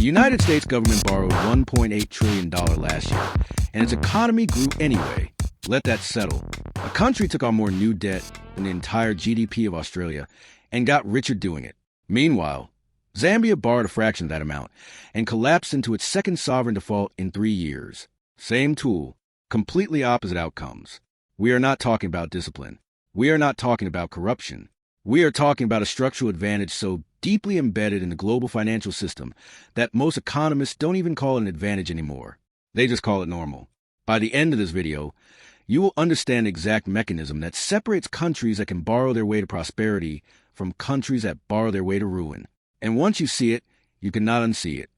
United States government borrowed $1.8 trillion last year, and its economy grew anyway. Let that settle. A country took on more new debt than the entire GDP of Australia and got richer doing it. Meanwhile, Zambia borrowed a fraction of that amount and collapsed into its second sovereign default in 3 years. Same tool, completely opposite outcomes. We are not talking about discipline. We are not talking about corruption. We are talking about a structural advantage so deeply embedded in the global financial system that most economists don't even call it an advantage anymore. They just call it normal. By the end of this video, you will understand the exact mechanism that separates countries that can borrow their way to prosperity from countries that borrow their way to ruin. And once you see it, you cannot unsee it.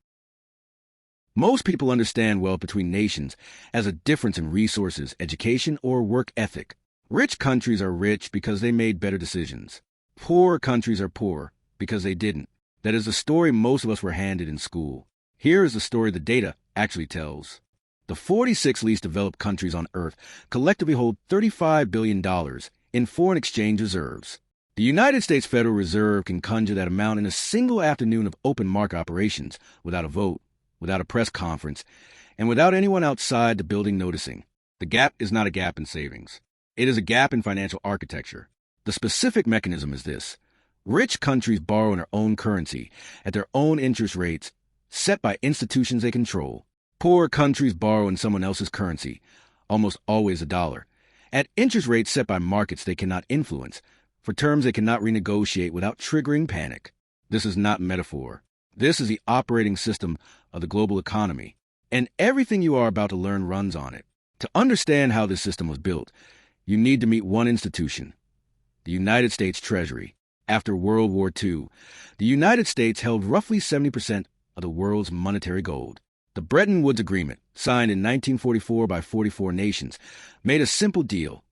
Most people understand wealth between nations as a difference in resources, education, or work ethic. Rich countries are rich because they made better decisions. Poor countries are poor because they didn't. That is the story most of us were handed in school. Here is the story the data actually tells. The 46 least developed countries on Earth collectively hold $35 billion in foreign exchange reserves. The United States Federal Reserve can conjure that amount in a single afternoon of open market operations without a vote, without a press conference, and without anyone outside the building noticing. The gap is not a gap in savings. It is a gap in financial architecture. The specific mechanism is this. Rich countries borrow in their own currency at their own interest rates set by institutions they control. Poor countries borrow in someone else's currency, almost always a dollar, at interest rates set by markets they cannot influence, for terms they cannot renegotiate without triggering panic. This is not metaphor. This is the operating system of the global economy, and everything you are about to learn runs on it. To understand how this system was built, you need to meet one institution, the United States Treasury. After World War II, the United States held roughly 70% of the world's monetary gold. The Bretton Woods Agreement, signed in 1944 by 44 nations, made a simple deal.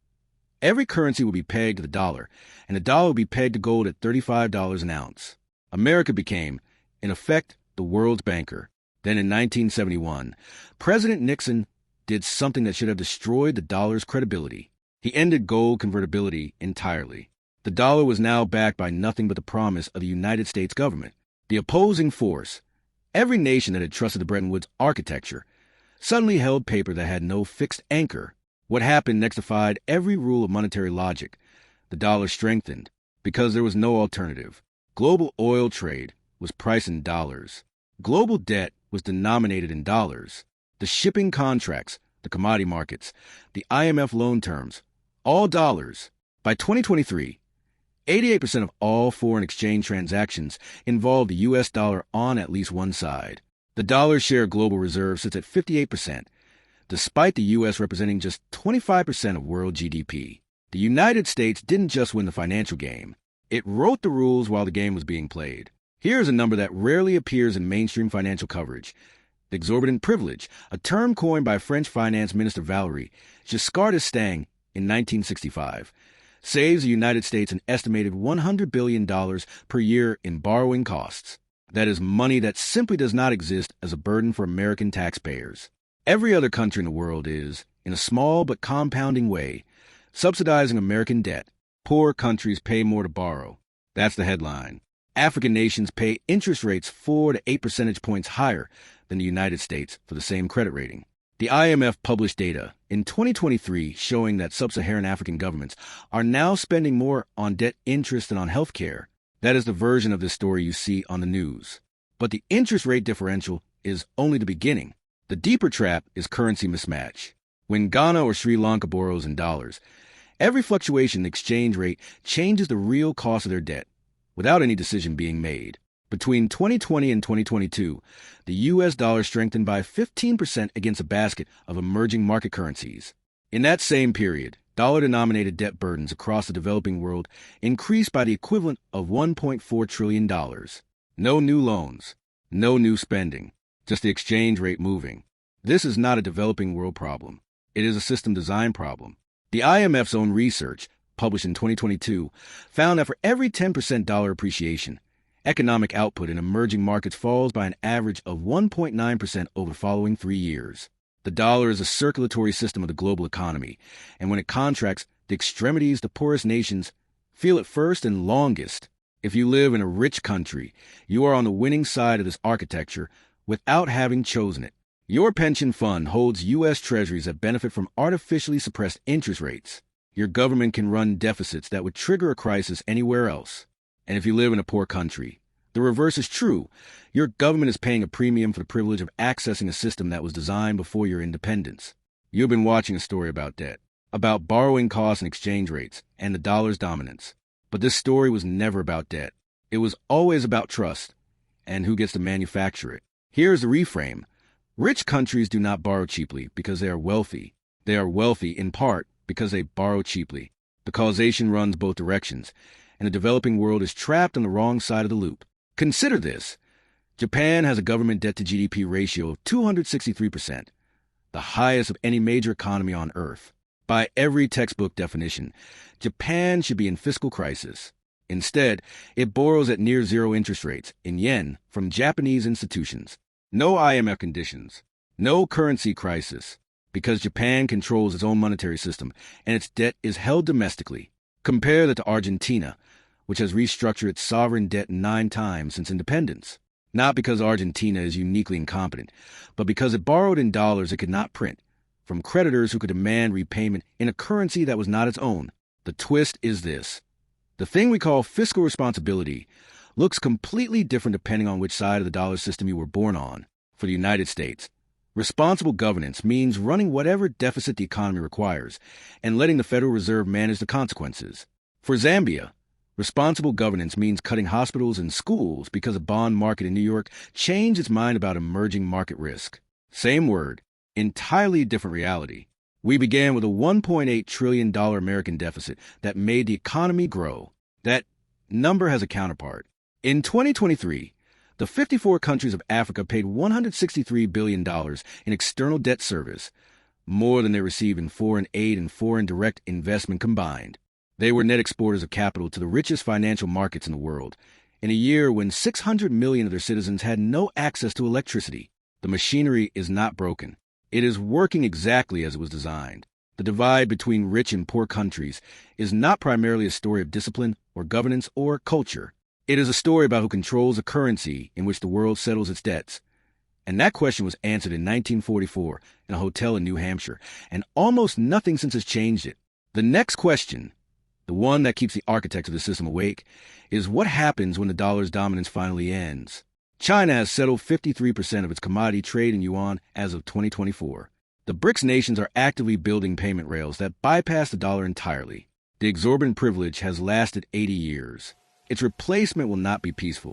Every currency would be pegged to the dollar, and the dollar would be pegged to gold at $35 an ounce. America became, in effect, the world's banker. Then in 1971, President Nixon did something that should have destroyed the dollar's credibility. He ended gold convertibility entirely. The dollar was now backed by nothing but the promise of the United States government. The opposing force, every nation that had trusted the Bretton Woods architecture, suddenly held paper that had no fixed anchor. What happened next defied every rule of monetary logic. The dollar strengthened because there was no alternative. Global oil trade was priced in dollars. Global debt was denominated in dollars. The shipping contracts, the commodity markets, the IMF loan terms, all dollars. By 2023, 88% of all foreign exchange transactions involve the U.S. dollar on at least one side. The dollar's share of global reserves sits at 58%, despite the U.S. representing just 25% of world GDP. The United States didn't just win the financial game. It wrote the rules while the game was being played. Here's a number that rarely appears in mainstream financial coverage. The Exorbitant Privilege, a term coined by French Finance Minister Valéry Giscard d'Estaing in 1965, saves the United States an estimated $100 billion per year in borrowing costs. That is money that simply does not exist as a burden for American taxpayers. Every other country in the world is, in a small but compounding way, subsidizing American debt. Poor countries pay more to borrow. That's the headline. African nations pay interest rates 4 to 8 percentage points higher than the United States for the same credit rating. The IMF published data in 2023 showing that sub-Saharan African governments are now spending more on debt interest than on health care. That is the version of this story you see on the news. But the interest rate differential is only the beginning. The deeper trap is currency mismatch. When Ghana or Sri Lanka borrows in dollars, every fluctuation in the exchange rate changes the real cost of their debt without any decision being made. Between 2020 and 2022, the U.S. dollar strengthened by 15% against a basket of emerging market currencies. In that same period, dollar-denominated debt burdens across the developing world increased by the equivalent of $1.4 trillion. No new loans, no new spending, just the exchange rate moving. This is not a developing world problem. It is a system design problem. The IMF's own research, published in 2022, found that for every 10% dollar appreciation, economic output in emerging markets falls by an average of 1.9% over the following 3 years. The dollar is a circulatory system of the global economy, and when it contracts, the extremities, the poorest nations, feel it first and longest. If you live in a rich country, you are on the winning side of this architecture without having chosen it. Your pension fund holds U.S. treasuries that benefit from artificially suppressed interest rates. Your government can run deficits that would trigger a crisis anywhere else. And if you live in a poor country, the reverse is true. Your government is paying a premium for the privilege of accessing a system that was designed before your independence. You've been watching a story about debt, about borrowing costs and exchange rates, and the dollar's dominance. But this story was never about debt. It was always about trust, and who gets to manufacture it. Here's the reframe. Rich countries do not borrow cheaply because they are wealthy. They are wealthy in part because they borrow cheaply. The causation runs both directions, and the developing world is trapped on the wrong side of the loop. Consider this. Japan has a government debt-to-GDP ratio of 263%, the highest of any major economy on Earth. By every textbook definition, Japan should be in fiscal crisis. Instead, it borrows at near-zero interest rates, in yen, from Japanese institutions. No IMF conditions, no currency crisis, because Japan controls its own monetary system and its debt is held domestically. Compare that to Argentina, which has restructured its sovereign debt 9 times since independence. Not because Argentina is uniquely incompetent, but because it borrowed in dollars it could not print, from creditors who could demand repayment in a currency that was not its own. The twist is this. The thing we call fiscal responsibility looks completely different depending on which side of the dollar system you were born on. For the United States, responsible governance means running whatever deficit the economy requires and letting the Federal Reserve manage the consequences. For Zambia, responsible governance means cutting hospitals and schools because a bond market in New York changed its mind about emerging market risk. Same word, entirely different reality. We began with a $1.8 trillion American deficit that made the economy grow. That number has a counterpart. In 2023, the 54 countries of Africa paid $163 billion in external debt service, more than they receive in foreign aid and foreign direct investment combined. They were net exporters of capital to the richest financial markets in the world, in a year when 600 million of their citizens had no access to electricity. The machinery is not broken. It is working exactly as it was designed. The divide between rich and poor countries is not primarily a story of discipline or governance or culture. It is a story about who controls the currency in which the world settles its debts. And that question was answered in 1944 in a hotel in New Hampshire, and almost nothing since has changed it. The next question, the one that keeps the architects of the system awake, is what happens when the dollar's dominance finally ends? China has settled 53% of its commodity trade in yuan as of 2024. The BRICS nations are actively building payment rails that bypass the dollar entirely. The exorbitant privilege has lasted 80 years. Its replacement will not be peaceful.